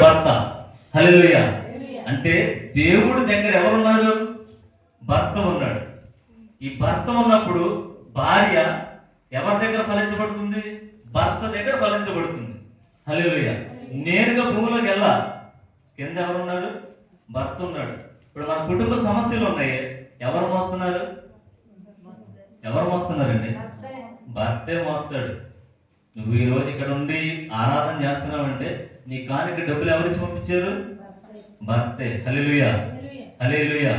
భర్త. హల్లెలూయా. అంటే దేవుడి దగ్గర ఎవరున్నారు? భర్త ఉన్నాడు. ఈ భర్త ఉన్నప్పుడు భార్య ఎవరి దగ్గర ఫలించబడుతుంది? భర్త దగ్గర ఫలించబడుతుంది. హల్లెలూయా. నేరుగా భూమిలోకి వెళ్ళా, కింద ఎవరున్నారు? భర్త ఉన్నాడు. ఇప్పుడు మన కుటుంబ సమస్యలు ఉన్నాయి, ఎవరు మోస్తున్నారు? ఎవరు మోస్తున్నారండి? భర్తే మోస్తాడు. నువ్వు ఈ రోజు ఇక్కడ ఉండి ఆరాధన చేస్తున్నావంటే నీ కానికి డబ్బులు ఎవరిచ్చి పంపించారు? భర్తే. హల్లెలూయా, హల్లెలూయా.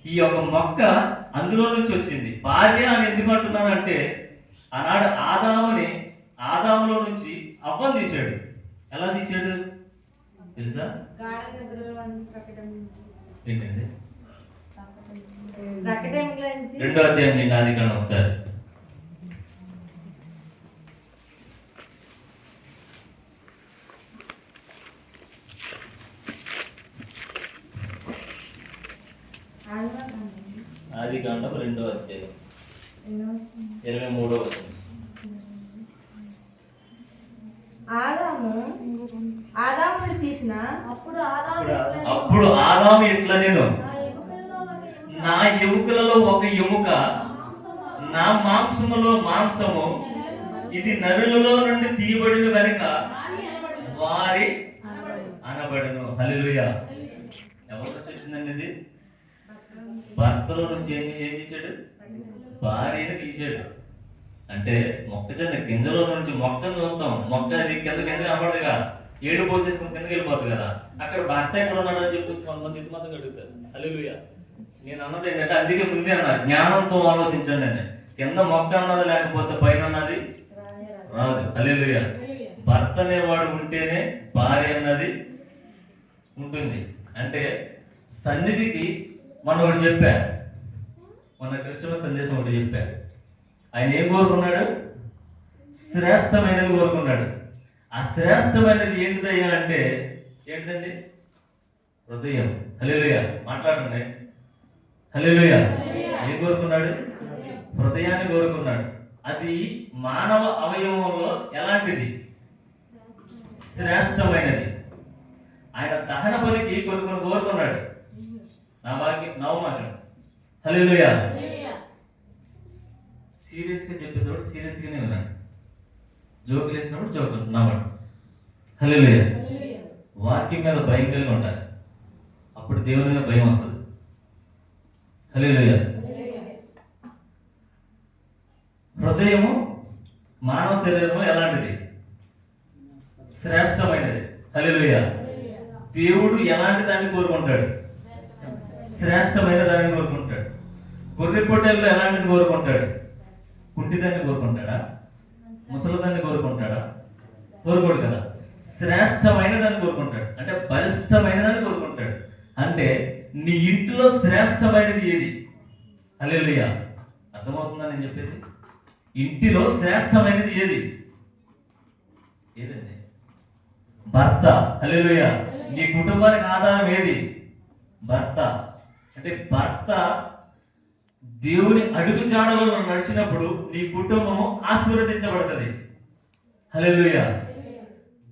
ఈ యొక్క మొక్క అందులో నుంచి వచ్చింది. భార్య అని ఎందుకు అంటున్నానంటే ఆనాడు ఆదాములో నుంచి అవ్వను తీశాడు. ఎలా తీశాడు తెలుసా? ఏంటండి? 2వ అధ్యాయం ఆదికాండం ఒకసారి. ఆదికాండం 2వ అధ్యాయం 23వ వచనం. ఆదామును తీసిన అప్పుడు ఆదాము ఇట్లా, నేను నా ఎముకలలో ఒక ఎముక, నా మాంసములో మాంసము, ఇది నరులలో నుండి తీయబడిన కనుక వారి అనబడును. హల్లెలూయా. ఎవరు వచ్చిందండి ఇది? భర్తలో నుంచి ఏం తీసాడు? భార్యను తీసాడు. అంటే మొక్కజొన్న గింజలో నుంచి మొక్కను చూస్తాం, మొక్క అది కింద కనబడదుగా, ఏడు పోసేసుకుని కిందకి వెళ్ళిపోతుంది కదా. అక్కడ భర్త ఎక్కడ ఉన్నాడు అని చెప్పి కొంతమంది ఇది మాత్రం అడుగుతారు. హల్లెలూయా. నేను అన్నది ఏంటంటే, అందుకే ముందే అన్నా, జ్ఞానంతో ఆలోచించండి అని. కింద మొక్క అన్నది లేకపోతే పైన ఉన్నది రాదు. హల్లెలూయా. భర్త అనేవాడు ఉంటేనే భార్య అన్నది ఉంటుంది. అంటే సన్నిధికి మనం ఒకటి చెప్పా, మన క్రిస్టమస్ సందేశం ఒకటి చెప్పా. ఆయన ఏం కోరుకున్నాడు? శ్రేష్టమైనది కోరుకున్నాడు. ఆ శ్రేష్టమైనది ఏంటిదయ్యా అంటే ఏంటిదండి? హృదయం. హల్లెలూయా. మాట్లాడండి. హల్లెలూయా. ఏం కోరుకున్నాడు? హృదయాన్ని కోరుకున్నాడు. అది మానవ అవయవంలో ఎలాంటిది? శ్రేష్టమైనది. ఆయన దహన బలికి కొన్ని కోరుకున్నాడు. నా మాట. హల్లెలూయా. సీరియస్గా చెప్పేటప్పుడు సీరియస్గానే విన్నాను, జోకులు వేసినప్పుడు జోకులు నవ్వడం. హల్లెలూయా. వాక్యం మీద భయం కలిగి ఉండాలి, అప్పుడు దేవుని మీద భయం వస్తుంది. హల్లెలూయా. హృదయము మానవ శరీరము ఎలాంటిది? శ్రేష్టమైనది. హల్లెలూయా. దేవుడు ఎలాంటి దాన్ని కోరుకుంటాడు? శ్రేష్టమైన దాన్ని కోరుకుంటాడు. గొర్రె పొట్టేల్లో ఎలాంటిది కోరుకుంటాడు? కుంటిదాన్ని కోరుకుంటాడా? ముసలిదాన్ని కోరుకుంటాడా? కోరుకోడు కదా. శ్రేష్టమైన దాన్ని కోరుకుంటాడు, అంటే బలిష్టమైన దాన్ని కోరుకుంటాడు. అంటే నీ ఇంటిలో శ్రేష్టమైనది ఏది? హల్లెలూయా. అర్థమవుతుందా నేను చెప్పేది? ఇంటిలో శ్రేష్టమైనది ఏది? ఏదండి? భర్త. హల్లెలూయా. నీ కుటుంబానికి ఆధారం ఏది? భర్త. అంటే భర్త దేవుని అడుగు జాడలలో నడిచినప్పుడు నీ కుటుంబము ఆశీర్వదించబడుతుంది. హల్లెలూయా.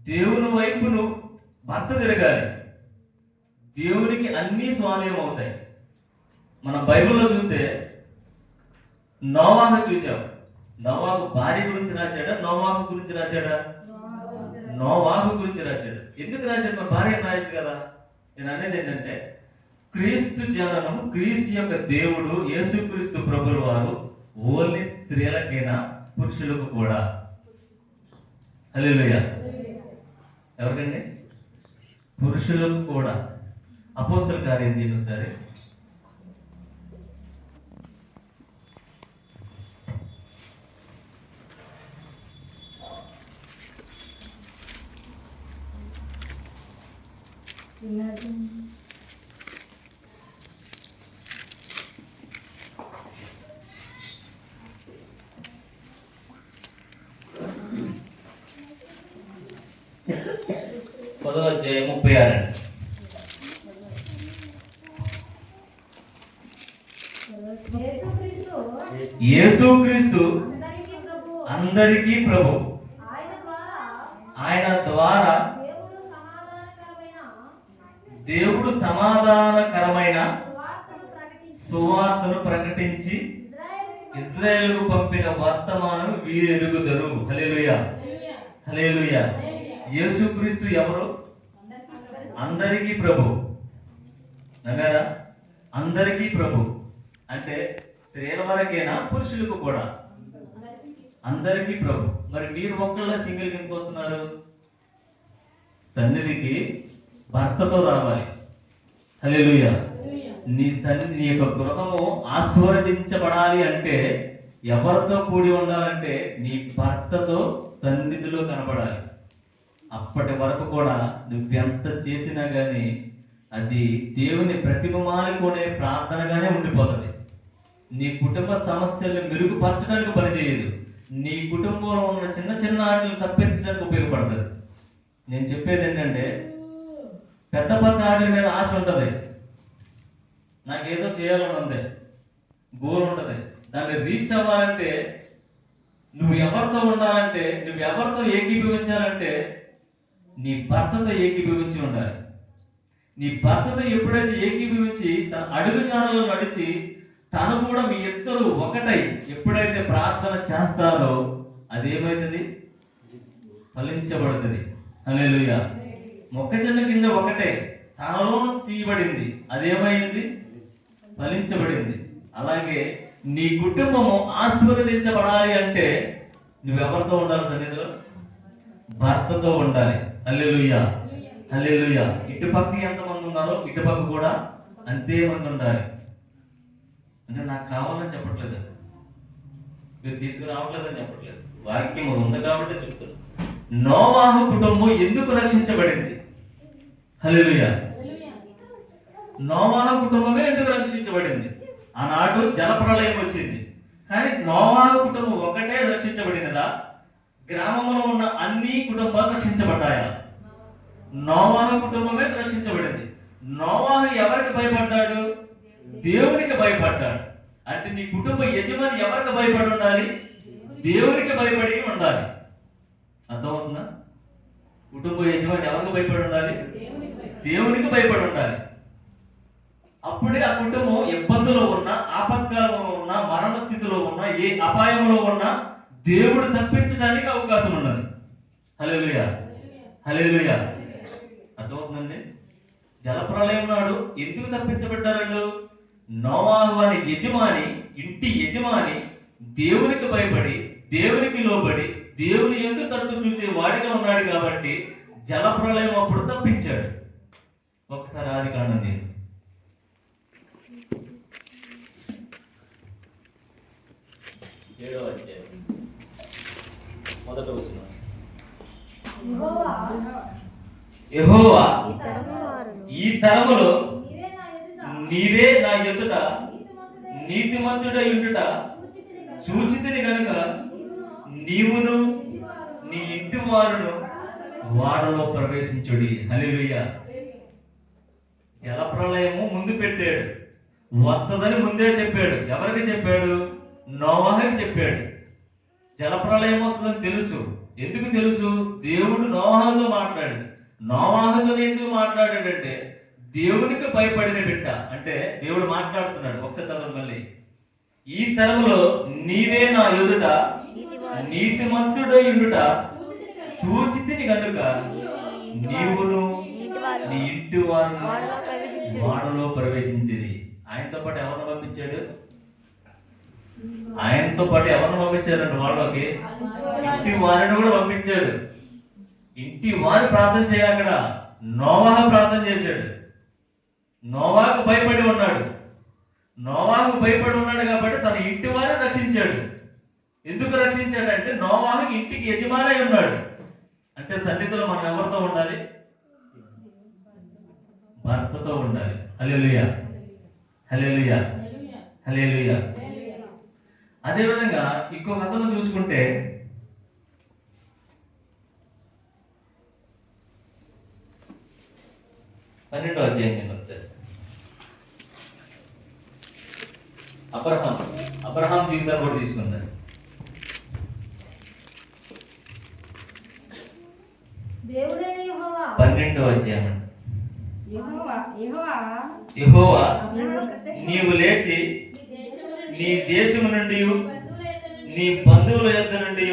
దేవుని వైపును భర్త తిరగాలి. దేవునికి అన్నీ స్వాధీనం అవుతాయి. మన బైబిల్లో చూస్తే నోవాహు చూసాం. నోవాహు భార్య గురించి రాశాడా? నోవాహు గురించి రాశాడా? నోవాహు గురించి రాశాడు. ఎందుకు రాశాడు? మన భార్య రాయొచ్చు కదా. నేను అనేది ఏంటంటే, క్రీస్తు జననం, క్రీస్తు యొక్క దేవుడు యేసుక్రీస్తు ప్రభుల వారు ఓన్లీ స్త్రీలకైనా పురుషులకు కూడా. హల్లెలూయా. ఎవరికండి? పురుషులకు కూడా. అపోస్తల కార్యం తీయండి ఒకసారి. అధ్యాయం 36. యేసుక్రీస్తు అందరికీ ప్రభు. ఆయన ద్వారా దేవుడు సమాధానకరమైన సువార్తను ప్రకటించి ఇశ్రాయేలుకు పంపిన వర్తమానం వీరు ఎరుగుదరు. హల్లెలూయా, హల్లెలూయా. యేసుక్రీస్తు ఎవరు? అందరికీ ప్రభు. నమ్మారా? అందరికీ ప్రభు అంటే స్త్రీల వరకేనా, పురుషులకు కూడా? అందరికీ ప్రభు. మరి మీరు ఒక్కళ్ళ సింగిల్ కిందకి వస్తున్నారు? సన్నిధికి భర్తతో రావాలి. హల్లెలూయా. నీ యొక్క గృహము ఆశీర్వదించబడాలి అంటే ఎవరితో కూడి ఉండాలంటే నీ భర్తతో సన్నిధిలో కనపడాలి. అప్పటి వరకు కూడా నువ్వెంత చేసినా కానీ అది దేవుని ప్రతిబింబాలనుకునే ప్రార్థనగానే ఉండిపోతుంది. నీ కుటుంబ సమస్యలను మెరుగుపరచడానికి పనిచేయదు. నీ కుటుంబంలో ఉన్న చిన్న చిన్న ఆటలు తప్పించడానికి ఉపయోగపడుతుంది. నేను చెప్పేది ఏంటంటే, పెద్ద పెద్ద ఆటల మీద ఆశ ఉంటుంది, నాకేదో చేయాలని ఉంది, గోల్ ఉంటుంది. దాన్ని రీచ్ అవ్వాలంటే, నువ్వు ఎవరితో ఉండాలంటే, నువ్వు ఎవరితో ఏకీభవించాలంటే నీ భర్తతో ఏకీభవించి ఉండాలి. నీ భర్తతో ఎప్పుడైతే ఏకీభవించి తన అడుగు జాడలో నడిచి తను కూడా మీ ఇద్దరు ఒకటై ఎప్పుడైతే ప్రార్థన చేస్తారో అదేమవుతుంది? ఫలించబడుతుంది. హల్లెలూయా. మొక్కజొన్న గింజ ఒకటే తనలో నుంచి తీయబడింది, అదేమైంది? ఫలించబడింది. అలాగే నీ కుటుంబము ఆశీర్వదించబడాలి అంటే నువ్వెవరితో ఉండాలి? సన్నిధిలో భర్తతో ఉండాలి. హల్లెలూయా, హల్లెలూయా. ఇటుపక్క ఎంతమంది ఉన్నారో ఇటుపక్క కూడా అంతే మంది ఉండాలి. అంటే నాకు కావాలని చెప్పట్లేదు, మీరు తీసుకురావట్లేదని చెప్పట్లేదు, వాక్యం ఉంది కాబట్టి చెప్తాను. నోవాహు కుటుంబం ఎందుకు రక్షించబడింది? హల్లెలూయా. నోవాహు కుటుంబమే ఎందుకు రక్షించబడింది? ఆనాడు జలప్రళయం వచ్చింది, కానీ నోవాహు కుటుంబం ఒకటే రక్షించబడినదా? గ్రామంలో ఉన్న అన్ని కుటుంబాలు రక్షించబడ్డాయా? నోవాహు కుటుంబమే రక్షించబడింది. నోవాహు ఎవరికి భయపడ్డాడు? దేవునికి భయపడ్డాడు. అంటే నీ కుటుంబ యజమాని ఎవరికి భయపడి ఉండాలి? దేవునికి భయపడి ఉండాలి. అర్థమవుతుందా? కుటుంబ యజమాని ఎవరికి భయపడి ఉండాలి? దేవునికి భయపడి ఉండాలి. అప్పుడే ఆ కుటుంబం ఇబ్బందులో ఉన్నా, ఆపత్కాలంలో ఉన్నా, మరణ స్థితిలో ఉన్నా, ఏ అపాయంలో ఉన్నా దేవుడు తప్పించడానికి అవకాశం ఉన్నది. హల్లెలూయా, హల్లెలూయా. అర్థమవుతుందండి? జలప్రళయం నాడు ఎందుకు తప్పించబడ్డారు? నోవాహు అనే యజమాని, ఇంటి యజమాని దేవునికి భయపడి, దేవునికి లోబడి, దేవుని యందు తట్టు చూచే వాడిగా ఉన్నాడు కాబట్టి జలప్రళయం అప్పుడు తప్పించాడు. ఒకసారి ఆదికాండం నేను 7వ అధ్యాయం మొదట వచనం. యెహోవా ఈ తరములో నీవే నా ఎదుట నీతిమంతుడై ఉండుట చూచితిని గనుక నీవును నీ ఇంటి వారును వాడలో ప్రవేశించుడి. హల్లెలూయా. జలప్రళయము ముందు పెట్టాడు, వస్తదని ముందే చెప్పాడు. ఎవరికి చెప్పాడు? నోవాహుకి చెప్పాడు. జలప్రళయం వస్తుందని తెలుసు. ఎందుకు తెలుసు? దేవుడు నోవాహుతో మాట్లాడాడు. నోవాహుతో ఎందుకు మాట్లాడాడంటే దేవునికి భయపడిన బిడ్డ అంటే దేవుడు మాట్లాడుతున్నాడు. ఒకసారి చదవండి మళ్ళీ. ఈ తరములో నీవే నా ఎదుట నీతిమంతుడై ఉండుట చూచితిని గనుక నీవును నీ ఇంటి వారు వాడలో ప్రవేశించిరి. ఆయనతో పాటు ఎవరిని పంపించాడు? ఆయనతో పాటు ఎవరిని పంపించాడంటే వాళ్ళకి ఇంటి వారిని కూడా పంపించాడు. ఇంటి వారు ప్రార్థన చేయాలి. అక్కడ నోవాహు ప్రార్థన చేశాడు. నోవాహుకు భయపడి ఉన్నాడు. నోవాహుకు భయపడి ఉన్నాడు కాబట్టి తన ఇంటి వారిని రక్షించాడు. ఎందుకు రక్షించాడంటే నోవాహు ఇంటికి యజమాని ఉన్నాడు. అంటే సన్నిధిలో మనం ఎవరితో ఉండాలి? భర్తతో ఉండాలి. హల్లెలూయా, హల్లెలూయా, హల్లెలూయా. అదేవిధంగా ఇంకో కథలో చూసుకుంటే పన్నెండో అధ్యాయం కింద ఒకసారి అబ్రహాం జీవితాన్ని కూడా తీసుకున్నారు. 12వ అధ్యాయం. యెహోవా యెహోవా నీవు లేచి నీ దేశము నుండి నీ బంధువుల యొద్ద నుండి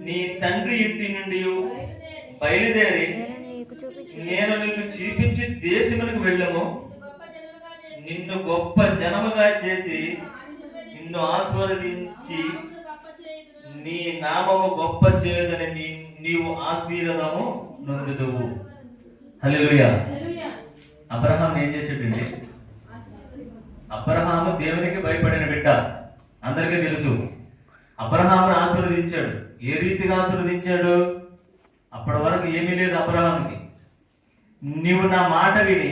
నీ తండ్రి ఇంటి నుండి బయలుదేరి నేను నీకు చూపించి దేశమునకు వెళ్ళము. నిన్ను గొప్ప జనముగా చేసి నిన్ను ఆశీర్వదించి నీ నామము గొప్ప చేయదని నీవు ఆశీర్వాదము నొందుదువు. హల్లెలూయా. అబ్రహాం ఏం చేసాడండి? అబ్రహాము దేవునికి భయపడిన బిడ్డ, అందరికీ తెలుసు. అబ్రహామును ఆశీర్వదించాడు. ఏ రీతిగా ఆశీర్వదించాడు? అప్పటి వరకు ఏమీ లేదు అబ్రహాంకి. నీవు నా మాట విని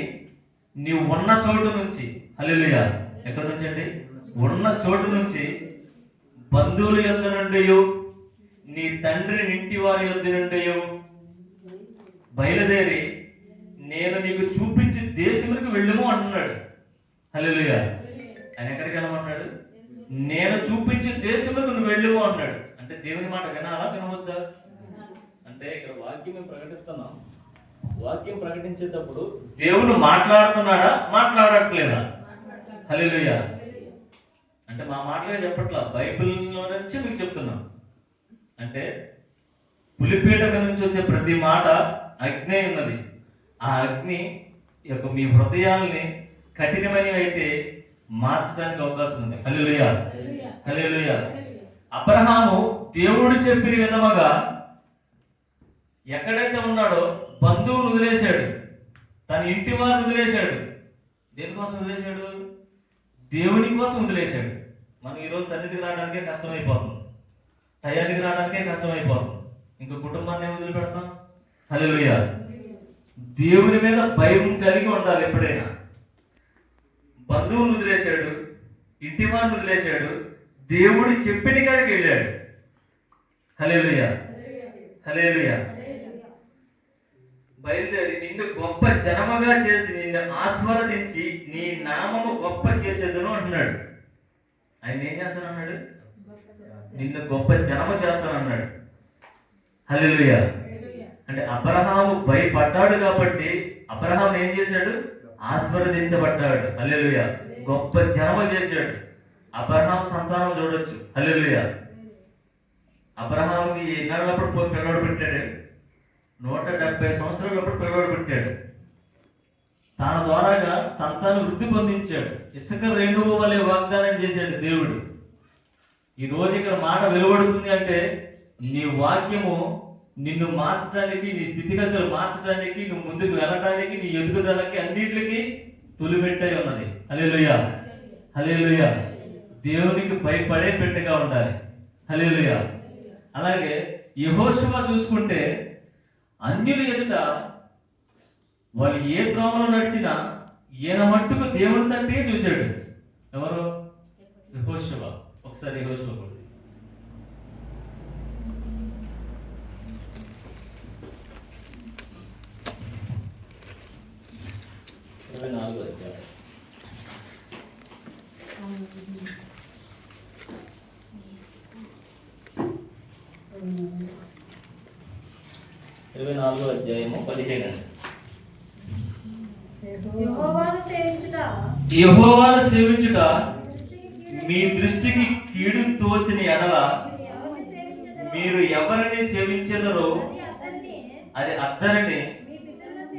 నీవు ఉన్న చోటు నుంచి, హల్లెలూయా, ఎక్కడి నుంచి అండి? ఉన్న చోటు నుంచి బంధువుల యొద్ద నుండి నీ తండ్రి ఇంటి వారి యొద్ద నుండి బయలుదేరి నేను నీకు చూపించి దేశములకు వెళ్ళము అంటున్నాడు. హల్లెలూయా. ఆయన ఎక్కడికి వెళ్ళమన్నాడు? నేను చూపించి దేశములకు నువ్వు వెళ్ళము అన్నాడు. అంటే దేవుని మాట వినాలా వినవద్దా? అంటే ఇక్కడ వాక్యం ప్రకటిస్తున్నాం. వాక్యం ప్రకటించేటప్పుడు దేవుడు మాట్లాడుతున్నాడా మాట్లాడట్లేదా? హల్లెలూయా. అంటే మా మాటలే చెప్పట్లా, బైబిల్లో నుంచి మీకు చెప్తున్నాం. అంటే పులిపీట నుంచి వచ్చే ప్రతి మాట అగ్ని ఉన్నది. ఆ అగ్ని యొక్క మీ హృదయాల్ని కఠినమైనవి అయితే మార్చడానికి అవకాశం ఉంది. హల్లెలూయా, హల్లెలూయా. అబ్రహాము దేవుడు చెప్పిన విధముగా ఎక్కడైతే ఉన్నాడో బంధువులు వదిలేశాడు, తన ఇంటి వారిని వదిలేశాడు. దేనికోసం వదిలేశాడు? దేవుని కోసం వదిలేశాడు. మనం ఈరోజు సన్నిధికి రావడానికే కష్టమైపోతుంది, టయానికి రావడానికే కష్టమైపోతుంది. ఇంకా కుటుంబాన్ని వదిలిపెడతాం. హల్లెలూయా. దేవుని మీద భయం కలిగి ఉండాలి ఎప్పుడైనా. బంధువులు వదిలేశాడు, ఇంటి వారిని వదిలేశాడు, దేవుడు చెప్పిన కాడికి వెళ్ళాడు. హల్లెలూయా, హల్లెలూయా. బయలుదేరి నిన్ను గొప్ప జనముగా చేసి నిన్ను ఆశీర్వదించి నీ నామము గొప్ప చేసేదను అంటున్నాడు. ఆయన ఏం చేస్తానన్నాడు? నిన్ను గొప్ప జనము చేస్తానన్నాడు. హల్లెలూయా. అంటే అబ్రహాము భయపడ్డాడు కాబట్టి అబ్రహాం ఏం చేశాడు? ఆశీర్వదించబడ్డాడు. హల్లెలూయా. గొప్ప జనము చేశాడు. అబ్రహాం సంతానం చూడొచ్చు. హల్లెలూయా. అబ్రహాంకి ఎన్నప్పుడు పిల్లవాడు పెట్టాడు? 170 సంవత్సరాలప్పుడు పిల్లవాడు పెట్టాడు. తన ద్వారాగా సంతానం వృద్ధి పొందించాడు. ఇసుక రేణువు వలె వాగ్దానం చేశాడు దేవుడు. ఈ రోజు ఇక్కడ మాట వెలువడుతుంది అంటే నీ వాక్యము నిన్ను మార్చడానికి, నీ స్థితిగతులు మార్చడానికి, నువ్వు ముందుకు వెళ్ళడానికి, నీ ఎదుగుదలకి అన్నిటికీ తొలిమెట్టై ఉన్నది. హల్లెలూయా, హల్లెలూయా. దేవునికి భయపడే పెట్టగా ఉండాలి. హల్లెలూయా. అలాగే యెహోషువ చూసుకుంటే అన్యుల ఎదుట వాళ్ళు ఏ త్రోవలో నడిచినా ఈయన మట్టుకు దేవుని తట్టే చూశాడు. ఎవరు? యెహోషువ. ఒకసారి యెహోషువ కూడా 24 అధ్యాయం. అధ్యాయము 15. యెహోవాను సేవించుట మీ దృష్టికి కీడు తోచిన ఎడల మీరు ఎవరిని సేవించెదరో అది అద్దరిని,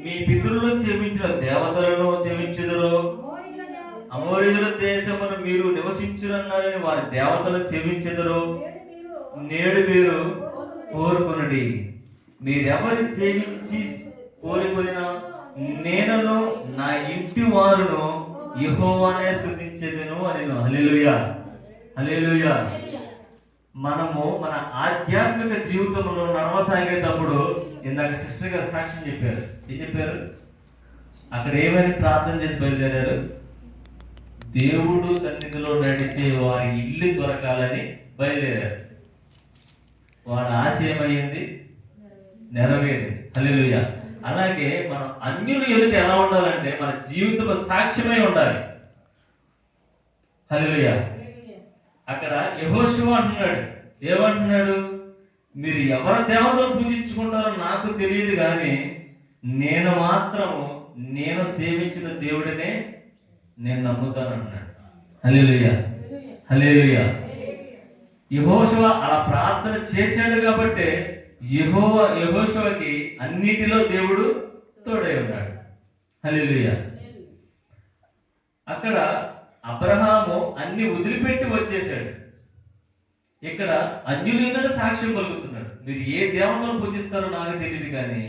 మీ పితరులు సేవించిన దేవతలను సేవించెదరో, అమోరీయుల దేశమును మీరు నివసించురన్నారని వారి దేవతలు సేవించెదరో నేడు మీరు కోరుకొనుడి. మీరెవరి సేవించి కోరుకొనినా నేనును నా ఇంటి వారును యెహోవానే స్తుతించెదను అని. హల్లెలూయా, హల్లెలూయా. మనము మన ఆధ్యాత్మిక జీవితంలో నడవసాగేటప్పుడు ఇందాక సిస్టర్ గారు సాక్ష్యం చెప్పారు. ఏం చెప్పారు? అక్కడ ఏమని ప్రార్థన చేసి బయలుదేరారు? దేవుడు సన్నిధిలో నడిచే వారి ఇల్లు దొరకాలని బయలుదేరారు. వాడి ఆశయం అయ్యింది, నెరవేరింది. హల్లెలూయా. అలాగే మనం అన్యులు ఎదుట ఎలా ఉండాలంటే మన జీవితంలో సాక్ష్యమై ఉండాలి. హల్లెలూయా. అక్కడ యెహోషువ అంటున్నాడు, ఏమంటున్నాడు? మీరు ఎవరి దేవతలు పూజించుకుంటారో నాకు తెలియదు కానీ నేను మాత్రము నేను సేవించిన దేవుడినే నేను నమ్ముతాను అన్నాడు. హల్లెలూయా, హల్లెలూయా. యెహోషువ అలా ప్రార్థన చేశాడు కాబట్టి యెహోషువకి అన్నిటిలో దేవుడు తోడై ఉన్నాడు. హల్లెలూయా. అక్కడ అబ్రహాము అన్ని వదిలిపెట్టి వచ్చేసాడు. ఇక్కడ అన్యుల ఎదుట సాక్ష్యం పలుకుతున్నాడు. మీరు ఏ దేవతను పూజిస్తారో నాకు తెలియదు, కానీ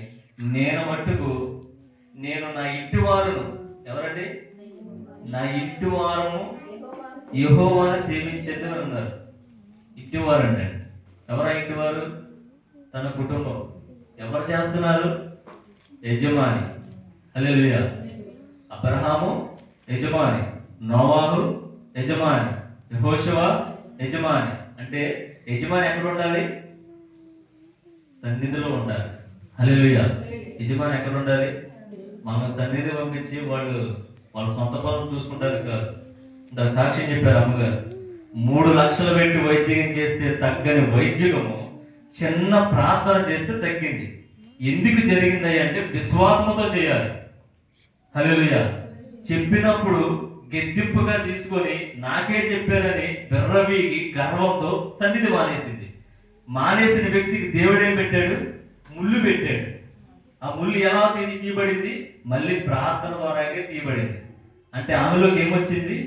నేను నా ఇంటి వారును, ఎవరండి? నా ఇంటి వారము యెహోవాను సేవించేది అని ఉన్నారు. ఇంటివారు అంటే ఎవరా ఇంటివారు? తన కుటుంబం. ఎవరు చేస్తున్నారు? యజమాని. హల్లెలూయా. అబ్రహాము యజమాని, నోవాహు యజమాని, యెహోషువ యజమాని. అంటే యజమాని ఎక్కడ ఉండాలి? సన్నిధిలో ఉండాలి. హల్లెలూయా. యజమాని ఎక్కడ ఉండాలి? మనం సన్నిధి పంపించి వాళ్ళ సొంత పనులు చూసుకుంటారు కాదు. ఇంత సాక్ష్యం చెప్పారు అమ్మగారు. 3 లక్షలు పెట్టి వైద్యం చేస్తే తగ్గని వైద్యము చిన్న ప్రార్థన చేస్తే తగ్గింది. ఎందుకు జరిగింది అంటే విశ్వాసంతో చేయాలి. హల్లెలూయా. చెప్పినప్పుడు గెద్దింపుగా తీసుకొని నాకే చెప్పారని విర్రవీగి గర్వంతో సన్నిధి మానేసింది. మానేసిన వ్యక్తికి దేవుడు ఏం పెట్టాడు? ముళ్ళు పెట్టాడు. ఆ ముళ్ళు ఎలా తీయబడింది? మళ్ళీ ప్రార్థన ద్వారాగే తీయబడింది. అంటే ఆమెలోకి ఏమొచ్చింది?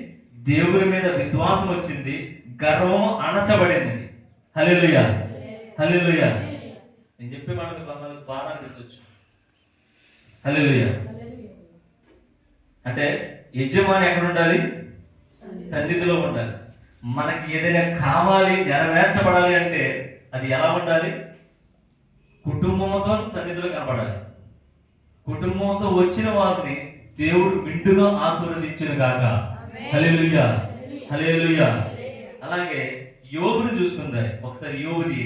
దేవుని మీద విశ్వాసం వచ్చింది, గర్వం అణచబడింది. హల్లెలూయా, హల్లెలూయా. నేను చెప్పే మాటలు కొంతమంది బాగా అనిపించవచ్చు. హల్లెలూయా. అంటే యజమాని ఎక్కడ ఉండాలి? సన్నిధిలో ఉండాలి. మనకి ఏదైనా కావాలి, నెరవేర్చబడాలి అంటే అది ఎలా ఉండాలి? కుటుంబంతో సన్నిధిలో కనబడాలి. కుటుంబంతో వచ్చిన వారిని దేవుడు విండుగా ఆశీర్వదించును గాక. హల్లెలూయా, హల్లెలూయా. అలాగే యోబుని చూసుకుందాం ఒకసారి. యోబుది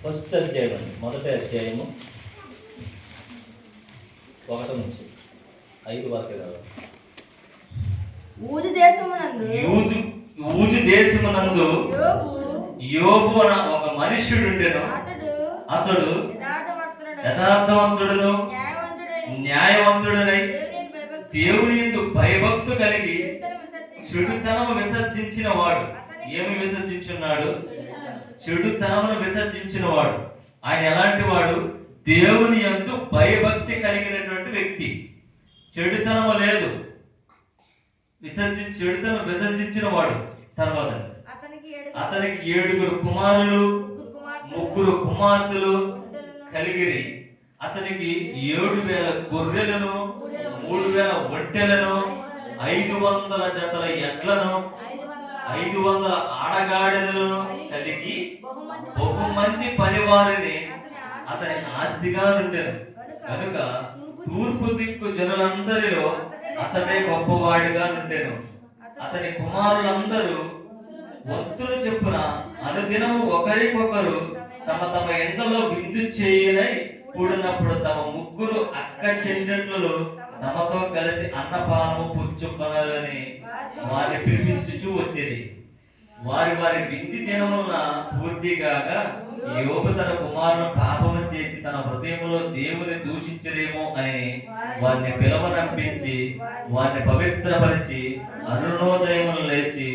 ఫస్ట్ అధ్యాయం అండి, మొదటి అధ్యాయము 1 నుంచి 5 వరకు కదా. ఊజు దేశమునందు యోబు అన ఒక మనుష్యుడు ఉండెను. అతడు యథార్థవంతుడును న్యాయవంతుడనై దేవుని యందు భయభక్తు కలిగి చెడుతనము విసర్జించిన వాడు. ఏమి విసర్జించున్నాడు? చెడుతనమును విసర్జించిన వాడు. ఆయన ఎలాంటి వాడు? దేవుని యందు భయభక్తి కలిగినటువంటి వ్యక్తి. చెడుతనము లేదు, చెడుతనం విసర్జించిన వాడు. తర్వాత అతనికి 7 కుమారులు 3 కుమార్తెలు కలిగిరి. అతనికి 7,000 గొర్రెలను 3,000 ఒంటెలను 500 జతల ఎడ్లను 500 ఆడగాడిదలను కలిగి బహుమంది పనివారిని అతని ఆస్తిగా ఉండెను. కనుక తూర్పు దిక్కు జనులందరిలో అతడే గొప్పవాడిగా ఉండెను. అతని కుమారులందరూ వంతులు చెప్పున అనుదినము ఒకరికొకరు తమ తమ ఎండలో విందు చేయనై కూడినప్పుడు తమ 3 అక్క చెల్లెళ్ళు తమతో కలిసి అన్నపానము పుచ్చుకొనాలని వారిని పిలిపించుచూ వచ్చేది. వారి విందు దినమున పూర్తిగా యోబు తన కుమారులను పాపము చేసి తన హృదయంలో దేవుని దూషించరేమో అని వారిని పిలవనంపించి వారిని పవిత్రపరిచి అరుణోదయమును లేచి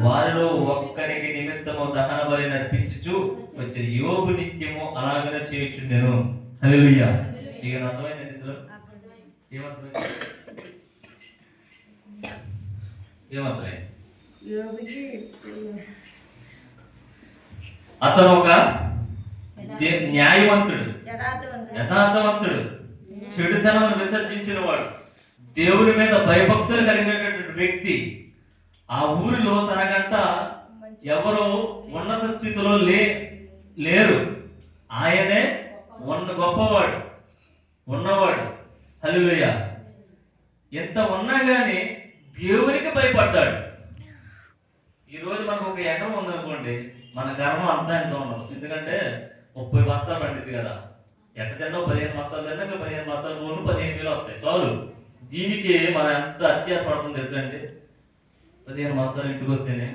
వారిలో ఒక్కరికి నిమిత్తము దహన బలి నర్పించుచు వచ్చి యోబు నిత్యము అలాగనే చేయుచుండెను. హల్లెలూయా. ఇక అర్థమైంది ఇందులో ఏమర్థమైంది? అతను ఒక న్యాయవంతుడు, యథార్థవంతుడు, చెడుతనమును విసర్జించిన వాడు, దేవుని మీద భయభక్తులు కలిగినటువంటి వ్యక్తి. ఆ ఊరిలో తనకంట ఎవరో ఉన్నత స్థితిలో లేరు. ఆయనే గొప్పవాడు, ఉన్నవాడు. హల్లెలూయా. ఎంత ఉన్నా కానీ దేవునికి భయపడ్డాడు. ఈరోజు మనకు ఒక ఎకరం ఉందనుకోండి, మన గర్వం అంతా ఎంత ఉండదు. ఎందుకంటే 30 బస్తాలు పండిద్ది కదా. ఎంత తిన్నా 15 బస్తాలు తిన్నా 15 బస్తాలు నూనె 15,000 వస్తాయి చాలు. దీనికి మనం ఎంత అత్యాస పడుతుందో తెలుసండి. 15 బస్తాలు ఇంటికి వస్తేనే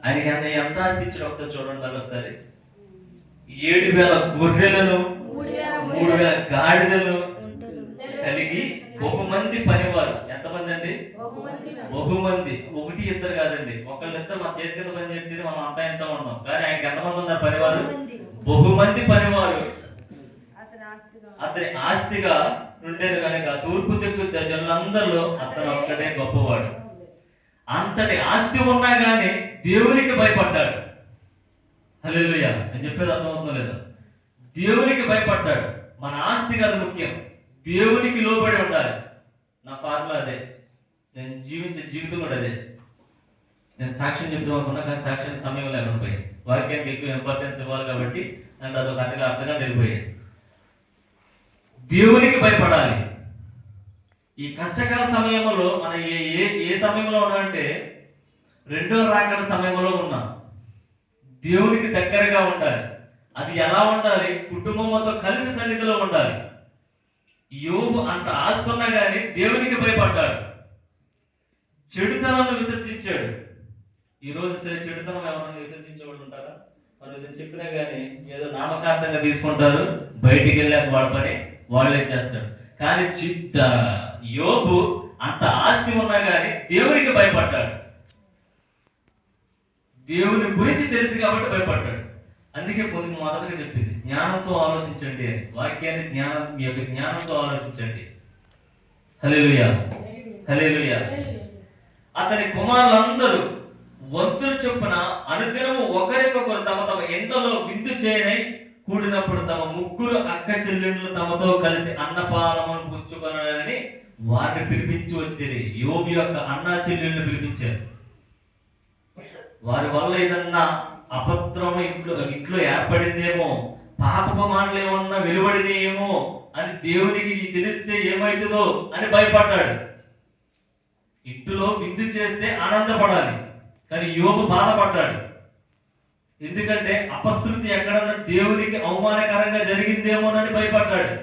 ఆయనకి ఎంత ఆస్తి ఇచ్చాడు ఒకసారి చూడండి. వాళ్ళు ఒకసారి 7,000 గొర్రెలను 3,000 గాడిదలను కలిగి బహుమంది పనివారు. ఎంతమంది అండి? బహుమంది. ఒకటి ఇద్దరు కాదండి, ఒకళ్ళిద్దరు మా చేతి కింద పని చేస్తే మనం అంతా ఎంత ఉన్నాం. కానీ ఆయనకి ఎంతమంది ఉన్నారు పనివారు? బహుమంది పనివారు. అతని ఆస్తిగా ఉండేది కనుక తూర్పు దిక్కు జనులందరిలో అతను ఒక్కడే గొప్పవాడు. అంతటి ఆస్తి ఉన్నా కానీ దేవునికి భయపడ్డాడు. హల్లెలూయా. నేను చెప్పేది అర్థమవుతుందో లేదా? దేవునికి భయపడ్డాడు. మన ఆస్తి కాదు ముఖ్యం, దేవునికి లోబడి ఉండాలి. నా ఫార్ములా అదే, నేను జీవించే జీవితం కూడా అదే. నేను సాక్ష్యం చెప్తాం అనుకున్నా కానీ సాక్ష్యానికి సమయం లేకుండా పోయి వాక్యానికి ఎక్కువ ఇంపార్టెన్స్ ఇవ్వాలి కాబట్టి నన్ను అదొక అర్థంగా వెళ్ళిపోయాయి. దేవునికి భయపడాలి. ఈ కష్టకాల సమయంలో మనం ఏ సమయంలో ఉన్నామంటే రెండో రాకడ సమయంలో ఉన్నాం. దేవునికి దగ్గరగా ఉండాలి. అది ఎలా ఉండాలి? కుటుంబంతో కలిసి సన్నిధిలో ఉండాలి. యోబు అంత ఆస్తున్నా కానీ దేవునికి భయపడ్డాడు. చెడుతనాన్ని విసర్జించాడు. ఈరోజు చెడుతనం ఎవరైనా విసర్జించే వాళ్ళు ఉంటారా? వాళ్ళు చెప్పినా కానీ ఏదో నామకార్థంగా తీసుకుంటారు, బయటికి వెళ్ళాక వాళ్ళ పని వాళ్ళే చేస్తారు. కానీ యోబు అంత ఆస్తి ఉన్నా కానీ దేవునికి భయపడ్డాడు. దేవుని గురించి తెలుసు కాబట్టి భయపడ్డాడు. అందుకే మొదటగా చెప్పింది జ్ఞానంతో ఆలోచించండి అని. వాక్యాన్ని మీ యొక్క జ్ఞానంతో ఆలోచించండి. హల్లెలూయా, హల్లెలూయా. అతని కుమారులందరూ వంతులు చొప్పున అనుదినము ఒకరికొకరు తమ తమ ఎండలో విందు చేయనై కూడినప్పుడు తమ ముగ్గురు అక్క చెల్లెళ్ళు తమతో కలిసి అన్నపానమును పుచ్చుకొనాలని వారిని పిలిపించి వచ్చేది. యోబు యొక్క అన్నా చెల్లెళ్ళని పిలిపించారు. వారి వల్ల ఏదన్నా అపత్రం ఇంట్లో ఏర్పడిందేమో, పాపపు మాటలు ఏమన్నా వెలువడినేమో అని దేవునికి తెలిస్తే ఏమవుతుందో అని భయపడ్డాడు. ఇంటిలో విందు చేస్తే ఆనందపడాలి, కానీ యోబు బాధపడ్డాడు. ఎందుకంటే అపశృతి ఎక్కడన్నా దేవునికి అవమానకరంగా జరిగిందేమోనని భయపడ్డాడు.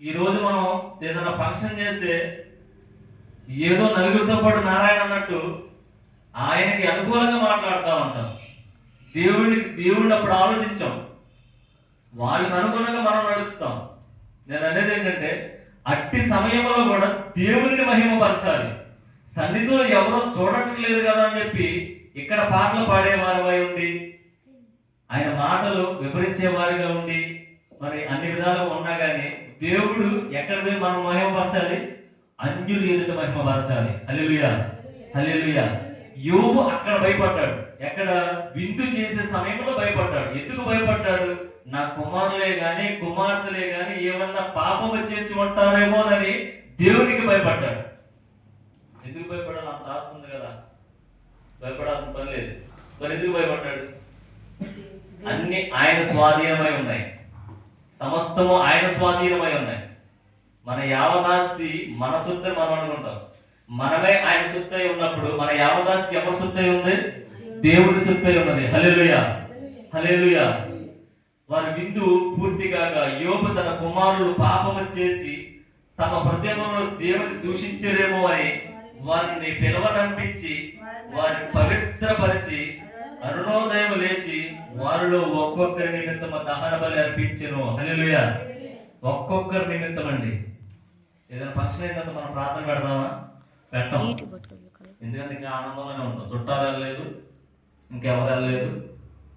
ఈరోజు మనం ఏదైనా ఫంక్షన్ చేస్తే ఏదో నలుగురితో పాటు నారాయణ అన్నట్టు ఆయనకి అనుకూలంగా మాట్లాడుతూ ఉంటాం. దేవుడిని అప్పుడు ఆలోచించాం, వాళ్ళకి అనుగుణంగా మనం నడుస్తాం. నేను అనేది ఏంటంటే అట్టి సమయంలో కూడా దేవుడిని మహిమపరచాలి. సన్నిధిలో ఎవరో చూడట్లేదు కదా అని చెప్పి ఇక్కడ పాటలు పాడేవారిపై ఉండి ఆయన మాటలు వివరించే వారిగా ఉండి మరి అన్ని విధాలుగా ఉన్నా కానీ దేవుడు ఎక్కడ మనం మహిమపరచాలి? అన్యులు ఎదుట మహిమపరచాలి. హల్లెలూయా, హల్లెలూయా. యోబు అక్కడ భయపడ్డాడు. ఎక్కడ? విందు చేసే సమయంలో భయపడ్డాడు. ఎందుకు భయపడ్డాడు? నా కుమారులే గాని కుమార్తెలే గాని ఏమన్నా పాపము చేసి ఉంటారేమోనని దేవునికి భయపడ్డాడు. ఎందుకు భయపడాలి? అంత ఆస్తుంది కదా, భయపడాల్సిన పని లేదు. మరి ఎందుకు భయపడ్డాడు? అన్ని ఆయన స్వాధీనమై ఉన్నాయి, సమస్తము ఆయన స్వాధీనమై ఉన్నాయి. మన యావదాస్తి మన సొత్తు మనం అనుకుంటాం. మనమే ఆయన సొత్తై ఉన్నప్పుడు మన యావదాస్తి ఎవరి సొత్తై ఉంది? దేవుడి సొత్తై ఉన్నది. హల్లెలూయా, హల్లెలూయా. వారి విందు పూర్తి కాగా యోబు తన కుమారులు పాపము చేసి తమ హృదయంలో దేవుని దూషించరేమో అని వారిని పిలవనంపించి వారిని పవిత్రపరిచి అరుణోదయం లేచి వారిలో ఒక్కొక్కరి నిమిత్తం దహన బలి అర్పించెను. హల్లెలూయా. ఒక్కొక్కరి నిమిత్తం అండి. ఏదైనా ఫంక్షన్ అయినంత మనం ప్రార్థన పెడదామా? పెట్టం. ఎందుకంటే ఇంకా ఆనందంగానే ఉంటాం. చుట్టాలు వెళ్ళలేదు, ఇంకెవరు వెళ్ళలేదు,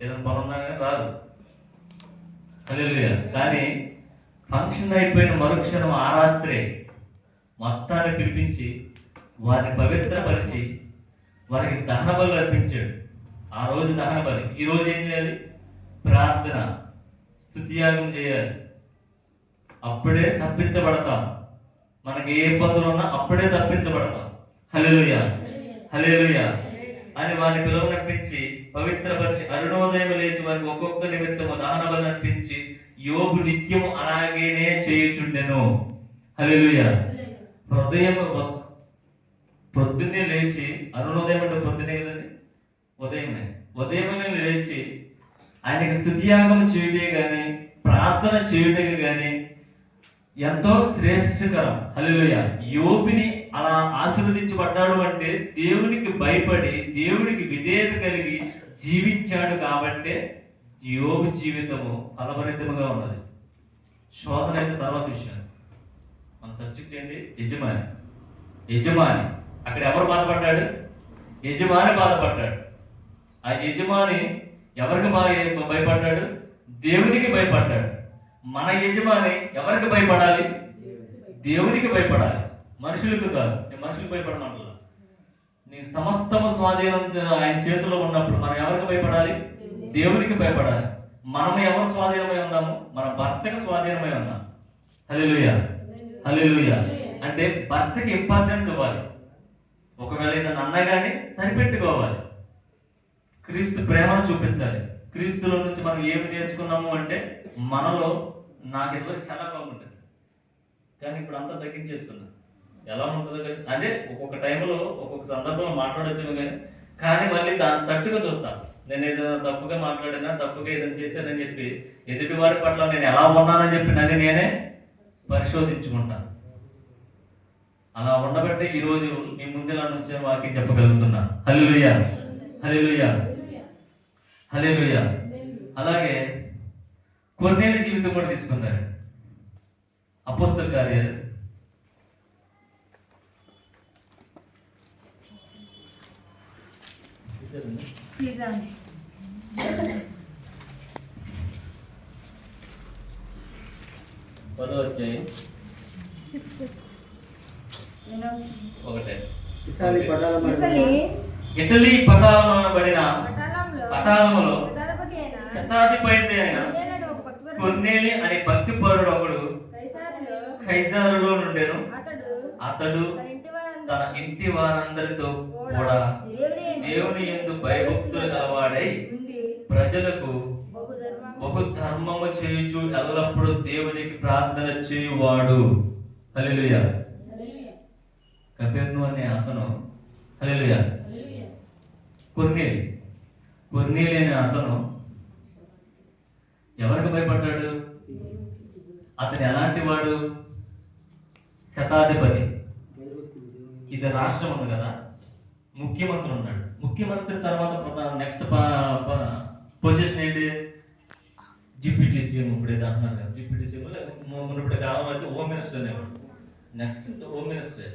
ఏదైనా పనున్నా రాదు. హల్లెలూయా. కానీ ఫంక్షన్ అయిపోయిన మరుక్షణం ఆ రాత్రే మొత్తాన్ని పిలిపించి వారిని పవిత్రపరిచి వారికి దహన బలి అర్పించాడు. ఆ రోజు దహన బలి. ఈ రోజు ఏం చేయాలి? ప్రార్థన, స్తుతియాగం చేయాలి. అప్పుడే తప్పించబడతాం. మనకి ఏ ఇబ్బందులు ఉన్నా అప్పుడే తప్పించబడతాం. హల్లెలూయా, హల్లెలూయా అని వారిని పిలువనర్పించి పవిత్రపరిచి అరుణోదయం లేచి వారికి ఒక్కొక్క నిమిత్తము దహన బలి అర్పించి యోబు నిత్యము అలాగేనే చేయుచుండెను. హల్లెలూయా. పొద్దున్నే లేచి, అరుణోదయం అంటే పొద్దునే కదండి, ఉదయమే లేచి ఆయనకి స్తుతియాగం చేయటే గాని ప్రార్థన చేయుటకు కానీ ఎంతో శ్రేష్టకరం. హల్లెలూయా. యోబుని అలా ఆశీర్వదించబడ్డాడు అంటే దేవునికి భయపడి దేవునికి విధేయత కలిగి జీవించాడు కాబట్టే యోబు జీవితము ఫలభరితముగా ఉన్నది. శోధన అయితే తర్వాత విషయం. మన సబ్జెక్ట్ ఏంటి? యజమాని. యజమాని అక్కడ ఎవరు బాధపడ్డాడు? యజమాని బాధపడ్డాడు. ఆ యజమాని ఎవరికి భయపడ్డాడు? దేవునికి భయపడ్డాడు. మన యజమాని ఎవరికి భయపడాలి? దేవునికి భయపడాలి, మనుషులకు కాదు. నేను మనుషులకు భయపడమంటున్నా. నీ సమస్తము స్వాధీనం ఆయన చేతిలో ఉన్నప్పుడు మనం ఎవరికి భయపడాలి? దేవునికి భయపడాలి. మనము ఎవరు స్వాధీనమై ఉన్నాము? మన భర్తకు స్వాధీనమై ఉన్నాం. హల్లెలూయా, హల్లెలూయా. అంటే భర్తకి ఇంపార్టెన్స్ ఇవ్వాలి. ఒకవేళ ఏదైనా అన్నా కానీ సరిపెట్టుకోవాలి. క్రీస్తు ప్రేమను చూపించాలి. క్రీస్తులో నుంచి మనం ఏమి నేర్చుకున్నాము అంటే మనలో నాకు ఇదివరకు చాలా బాగుంటుంది, కానీ ఇప్పుడు అంతా తగ్గించేసుకున్నా. ఎలా ఉంటుందో కానీ అదే ఒక్కొక్క టైంలో ఒక్కొక్క సందర్భంలో మాట్లాడొచ్చేమో కానీ మళ్ళీ దాన్ని తట్టుగా చూస్తాను. నేను ఏదైనా తప్పుగా మాట్లాడినా, తప్పుగా ఏదైనా చేశానని చెప్పి ఎదుటి వారి పట్ల నేను ఎలా ఉన్నానని చెప్పి నన్ను నేనే పరిశోధించుకుంటాను. అలా ఉండబట్టే ఈరోజు మీ ముందులా నుంచే వాక్యం చెప్పగలుగుతున్నా. హల్లెలూయా, హల్లెలూయా, హల్లెలూయా. అలాగే కొర్నేలి జీవితం కూడా తీసుకున్నారు. అపోస్తల కార్యాలు 10వ అధ్యాయం 1. ఇటలీ పటాలమనబడిన పటాలములో శతాధిపతి అయిన కొర్నేలి అనే భక్తిపరుడు ఒకడు కైసారులో నుండెను. అతడు తన ఇంటి వారందరితో కూడా దేవుని యందు భయభక్తులు గలవాడై ప్రజలకు బహుధర్మము చేయుచు ఎల్లప్పుడూ దేవునికి ప్రార్థన చేయువాడు. హల్లెలూయా. కపెర్ను అనే అతను, హల్లెలూయా, కొర్నేలి అనే అతను ఎవరికి భయపడ్డాడు? అతను ఎలాంటి వాడు? శతాధిపతి. ఇది రాష్ట్రం ఉంది కదా, ముఖ్యమంత్రి ఉన్నాడు. ముఖ్యమంత్రి తర్వాత నెక్స్ట్ పొజిషన్ ఏంటి? Deputy CM. ఇప్పుడు ఏదో అంటున్నారు కదా, డిప్యూటీ సీఎం. ఇప్పుడు కాలం అయితే హోమ్ మినిస్టర్ అనేవాడు. Next home minister.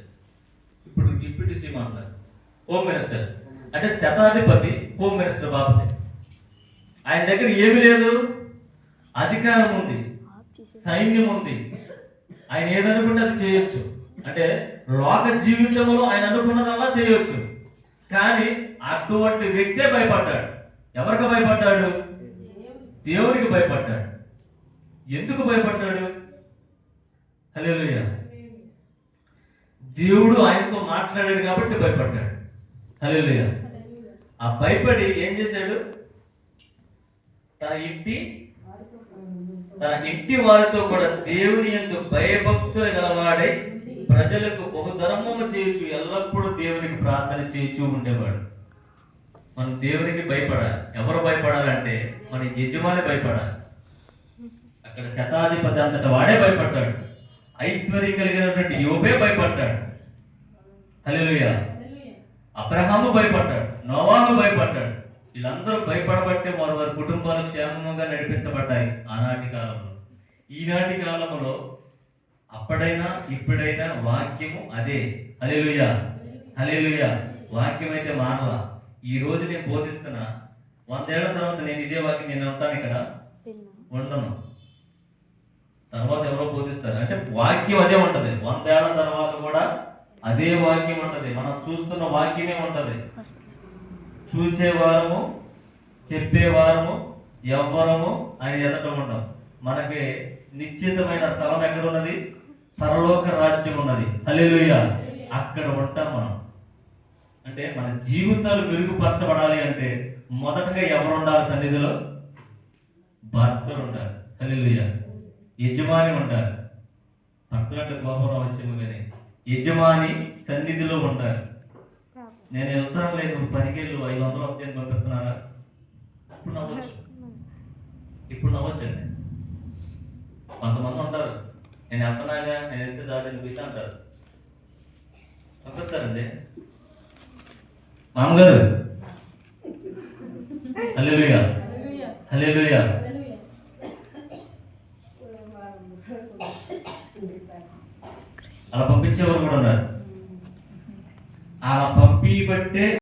ఇప్పుడు డిప్యూటీ సీఎం అంటారు, హోమ్ మినిస్టర్. అంటే శతాధిపతి, హోమ్ మినిస్టర్ బాబు. ఆయన దగ్గర ఏమీ లేదు, అధికారం ఉంది, సైన్యం ఉంది. ఆయన ఏదనుకుంటే అది చేయొచ్చు. అంటే లోక జీవితంలో ఆయన అనుకున్నదల్లా చేయొచ్చు. కానీ అటువంటి వ్యక్తే భయపడ్డాడు. ఎవరికి భయపడ్డాడు? దేవునికి భయపడ్డాడు. ఎందుకు భయపడ్డాడు? హల్లెలూయా. దేవుడు ఆయనతో మాట్లాడాడు కాబట్టి భయపడ్డాడు. హల్లెలూయా. ఆ భయపడి ఏం చేశాడు? తన ఇంటి వారితో కూడా దేవుని యందు భయభక్తులు గలవాడై ప్రజలకు బహుధర్మము చేయొచ్చు ఎల్లప్పుడూ దేవునికి ప్రార్థన చేయొచ్చు ఉండేవాడు. మనం దేవునికి భయపడాలి. ఎవరు భయపడాలంటే మన యజమాని భయపడాలి. అక్కడ శతాధిపతి అంతటా వాడే భయపడ్డాడు. ఐశ్వర్యం కలిగినటువంటి యోబే భయపడ్డాడు. హల్లెలూయా. అబ్రహాము భయపడ్డాడు, నోవాహు భయపడ్డాడు. వీళ్ళందరూ భయపడబట్టే వారి కుటుంబాలు క్షేమంగా నడిపించబడ్డాయి ఆనాటి కాలంలో. ఈనాటి కాలంలో అప్పుడైనా ఇప్పుడైనా వాక్యము అదే. హల్లెలూయా, హల్లెలూయా. వాక్యం అయితే మానవా. ఈ రోజు నేను బోధిస్తున్నా, 100 ఏళ్ల తర్వాత నేను ఇదే వాక్యం నేను ఉంటాను ఇక్కడ ఉండను. తర్వాత ఎవరో బోధిస్తారు అంటే వాక్యం అదే ఉంటది. 100 ఏళ్ల తర్వాత కూడా అదే వాక్యం ఉంటది. మనం చూస్తున్న వాక్యమే ఉంటది. చూసేవారము, చెప్పేవారము ఎవ్వరము ఆయన ఎదట ఉండం. మనకి నిశ్చితమైన స్థలం ఎక్కడ ఉన్నది? పరలోక రాజ్యం ఉన్నది. హల్లెలూయా. అక్కడ ఉంటాం మనం. అంటే మన జీవితాలు మెరుగుపరచబడాలి అంటే మొదటగా ఎవరు ఉండాలి సన్నిధిలో? భర్తలు ఉండాలి. హల్లెలూయా. యజమాని ఉండాలి. భర్తలు అంటే కోపం వచ్చేమో కానీ యజమాని సన్నిధిలో ఉండాలి. నేను వెళ్తాను లేదు, నువ్వు పనికి వెళ్ళు, 500 పంపిస్తున్నారా? ఇప్పుడు నవ్వచ్చు, ఇప్పుడు నవ్వచ్చండి. కొంతమంది ఉంటారు, నేను వెళ్తున్నాగా, నేను వెళ్తే చాలు నేను పోయితే అంటారు. పంపిస్తారండి మామగారు. హల్లెలూయా, హల్లెలూయా. అలా పంపించేవారు కూడా ఉన్నారు. అలా పంపి బట్టే